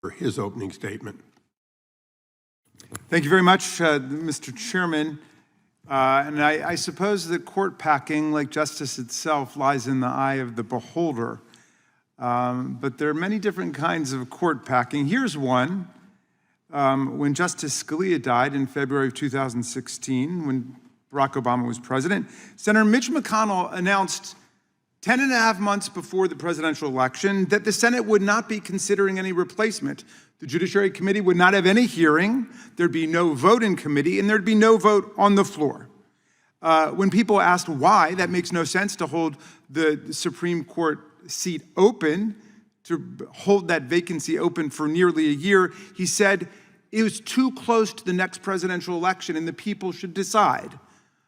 for his opening statement. Thank you very much, Mr. Chairman. And I suppose that court packing, like justice itself, lies in the eye of the beholder. But there are many different kinds of court packing. Here's one. When Justice Scalia died in February of 2016, when Barack Obama was president, Senator Mitch McConnell announced 10 and a half months before the presidential election that the Senate would not be considering any replacement. The Judiciary Committee would not have any hearing, there'd be no vote in committee, and there'd be no vote on the floor. When people asked why, that makes no sense to hold the Supreme Court seat open, to hold that vacancy open for nearly a year, he said it was too close to the next presidential election and the people should decide.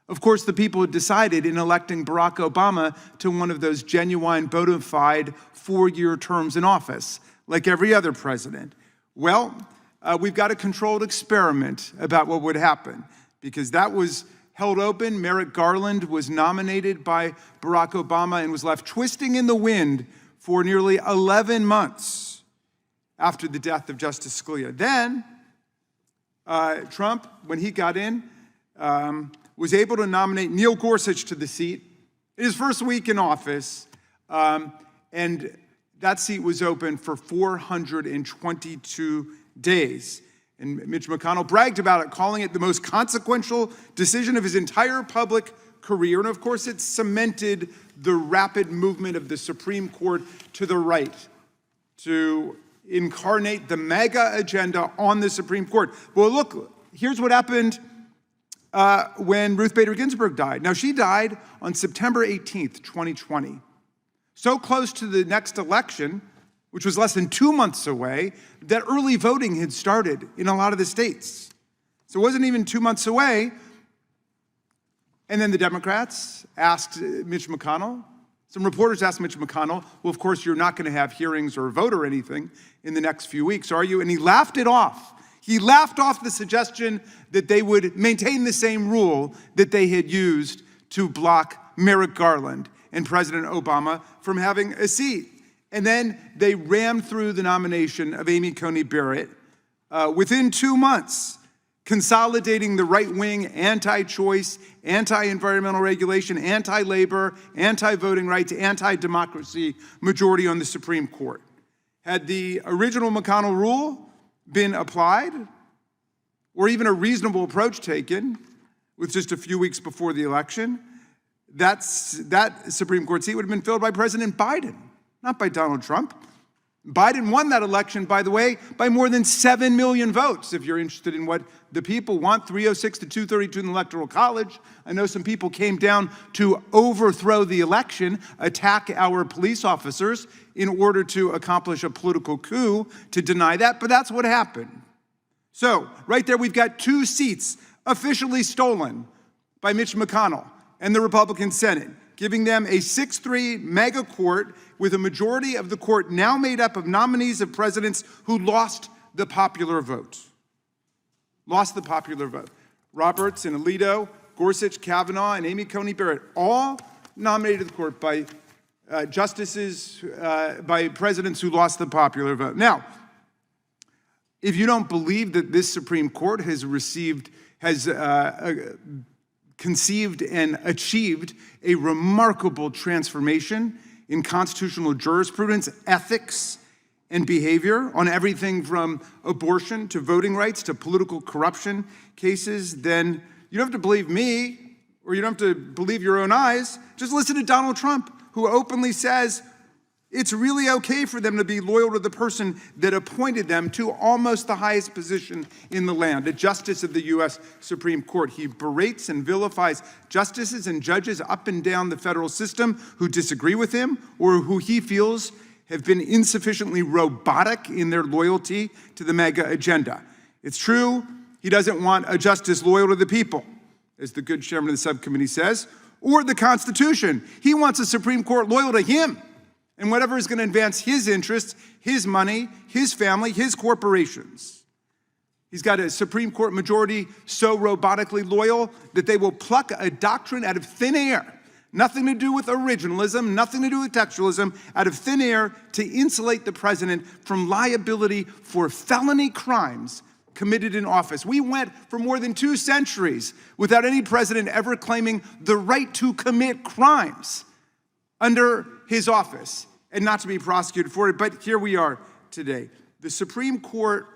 Of course, the people had decided in electing Barack Obama to one of those genuine, bona fide 4-year terms in office, like every other president. Well, we've got a controlled experiment about what would happen, because that was held open. Merrick Garland was nominated by Barack Obama and was left twisting in the wind for nearly 11 months after the death of Justice Scalia. Then, Trump, when he got in, was able to nominate Neil Gorsuch to the seat in his first week in office, and that seat was open for 422 days. And Mitch McConnell bragged about it, calling it the most consequential decision of his entire public career. And of course, it cemented the rapid movement of the Supreme Court to the right to incarnate the MAGA agenda on the Supreme Court. Well, look, here's what happened when Ruth Bader Ginsburg died. Now, she died on September 18th, 2020. So close to the next election, which was less than 2 months away, that early voting had started in a lot of the states. So it wasn't even 2 months away. And then the Democrats asked Mitch McConnell, some reporters asked Mitch McConnell, well, of course, you're not going to have hearings or a vote or anything in the next few weeks, are you? And he laughed it off. He laughed off the suggestion that they would maintain the same rule that they had used to block Merrick Garland and President Obama from having a seat. And then they rammed through the nomination of Amy Coney Barrett within 2 months, consolidating the right-wing anti-choice, anti-environmental regulation, anti-labor, anti-voting rights, anti-democracy majority on the Supreme Court. Had the original McConnell rule been applied, or even a reasonable approach taken with just a few weeks before the election, that Supreme Court seat would have been filled by President Biden, not by Donald Trump. Biden won that election, by the way, by more than 7 million votes. If you're interested in what the people want, 306 to 232 in the Electoral College. I know some people came down to overthrow the election, attack our police officers in order to accomplish a political coup to deny that, but that's what happened. So, right there, we've got 2 seats officially stolen by Mitch McConnell and the Republican Senate, giving them a 6-3 mega court with a majority of the court now made up of nominees of presidents who lost the popular vote. Lost the popular vote. Roberts and Alito, Gorsuch, Kavanaugh, and Amy Coney Barrett, all nominated to the court by by presidents who lost the popular vote. Now, if you don't believe that this Supreme Court has conceived and achieved a remarkable transformation in constitutional jurisprudence, ethics, and behavior on everything from abortion to voting rights to political corruption cases, then you don't have to believe me, or you don't have to believe your own eyes. Just listen to Donald Trump, who openly says it's really okay for them to be loyal to the person that appointed them to almost the highest position in the land, a justice of the U.S. Supreme Court. He berates and vilifies justices and judges up and down the federal system who disagree with him or who he feels have been insufficiently robotic in their loyalty to the MAGA agenda. It's true, he doesn't want a justice loyal to the people, as the good chairman of the subcommittee says, or the Constitution. He wants a Supreme Court loyal to him and whatever is going to advance his interests, his money, his family, his corporations. He's got a Supreme Court majority so robotically loyal that they will pluck a doctrine out of thin air nothing to do with originalism, nothing to do with textualism, out of thin air to insulate the president from liability for felony crimes committed in office. We went for more than 2 centuries without any president ever claiming the right to commit crimes under his office and not to be prosecuted for it. But here we are today. The Supreme Court,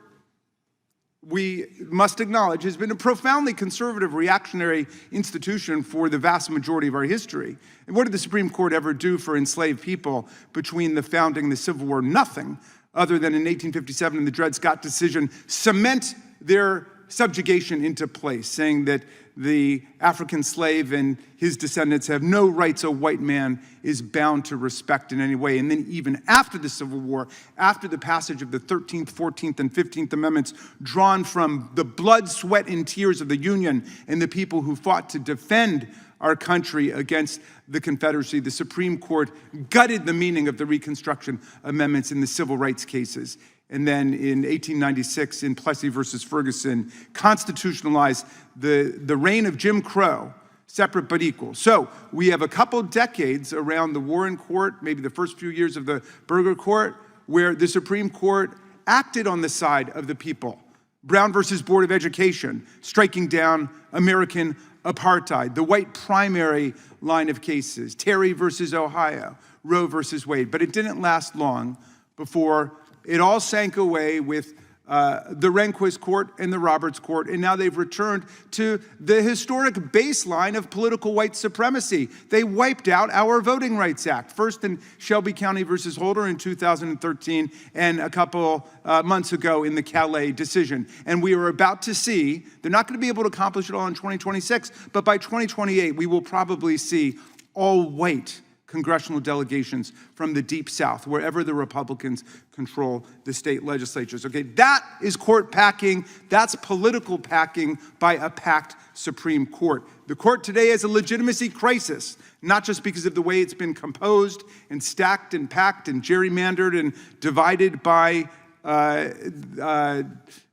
we must acknowledge, has been a profoundly conservative, reactionary institution for the vast majority of our history. And what did the Supreme Court ever do for enslaved people between the founding and the Civil War? Nothing, other than in 1857 in the Dred Scott decision, cement their subjugation into place, saying that the African slave and his descendants have no rights a white man is bound to respect in any way. And then even after the Civil War, after the passage of the 13th, 14th, and 15th Amendments, drawn from the blood, sweat, and tears of the Union and the people who fought to defend our country against the Confederacy, the Supreme Court gutted the meaning of the Reconstruction Amendments in the civil rights cases. And then in 1896, in Plessy versus Ferguson, constitutionalized the reign of Jim Crow, separate but equal. So we have a couple decades around the Warren Court, maybe the first few years of the Burger Court, where the Supreme Court acted on the side of the people. Brown versus Board of Education, striking down American apartheid, the white primary line of cases, Terry versus Ohio, Roe versus Wade. But it didn't last long before it all sank away with the Rehnquist Court and the Roberts Court, and now they've returned to the historic baseline of political white supremacy. They wiped out our Voting Rights Act, first in Shelby County versus Holder in 2013, and a couple months ago in the Calais decision. And we are about to see, they're not going to be able to accomplish it all in 2026, but by 2028, we will probably see all white congressional delegations from the Deep South, wherever the Republicans control the state legislatures. Okay, that is court packing. That's political packing by a packed Supreme Court. The court today has a legitimacy crisis, not just because of the way it's been composed and stacked and packed and gerrymandered and divided by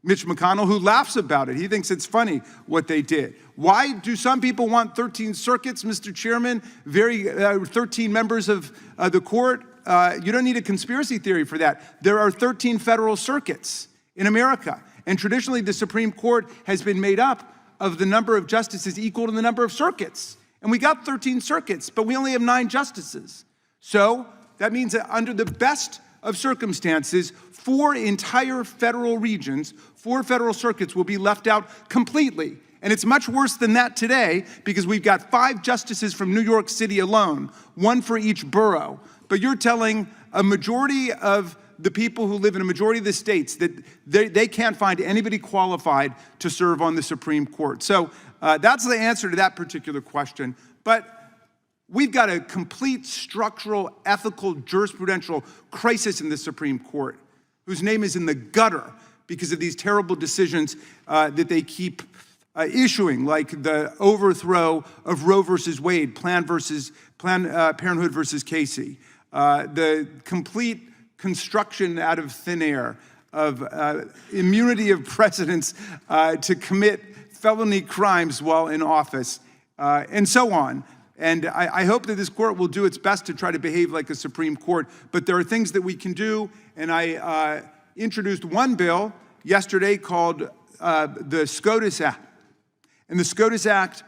Mitch McConnell, who laughs about it. He thinks it's funny what they did. Why do some people want 13 circuits, Mr. Chairman? 13 members of the court? You don't need a conspiracy theory for that. There are 13 federal circuits in America. And traditionally, the Supreme Court has been made up of the number of justices equal to the number of circuits. And we got 13 circuits, but we only have 9 justices. So that means that under the best of circumstances, 4 entire federal regions, 4 federal circuits will be left out completely. And it's much worse than that today because we've got 5 justices from New York City alone, 1 for each borough. But you're telling a majority of the people who live in a majority of the states that they can't find anybody qualified to serve on the Supreme Court. So that's the answer to that particular question. But we've got a complete structural, ethical, jurisprudential crisis in the Supreme Court, whose name is in the gutter because of these terrible decisions that they keep issuing, like the overthrow of Roe versus Wade, Planned Parenthood versus Casey, the complete construction out of thin air of immunity of presidents to commit felony crimes while in office, and so on. And I hope that this court will do its best to try to behave like a Supreme Court, but there are things that we can do, and I introduced one bill yesterday called the SCOTUS Act. And the SCOTUS Act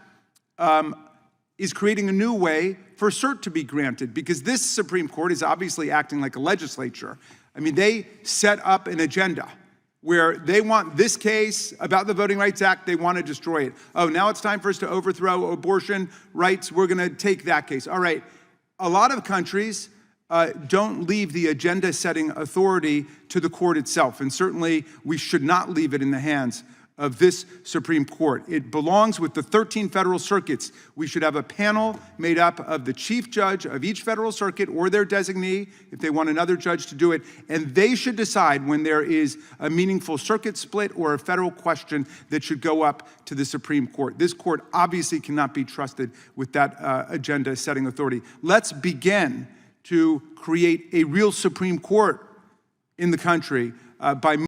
is creating a new way for cert to be granted, because this Supreme Court is obviously acting like a legislature. I mean, they set up an agenda where they want this case about the Voting Rights Act, they want to destroy it. Oh, now it's time for us to overthrow abortion rights, we're going to take that case. All right, a lot of countries don't leave the agenda-setting authority to the court itself, and certainly we should not leave it in the hands of this Supreme Court. It belongs with the 13 federal circuits. We should have a panel made up of the chief judge of each federal circuit or their designee, if they want another judge to do it, and they should decide when there is a meaningful circuit split or a federal question that should go up to the Supreme Court. This court obviously cannot be trusted with that agenda-setting authority. Let's begin to create a real Supreme Court in the country by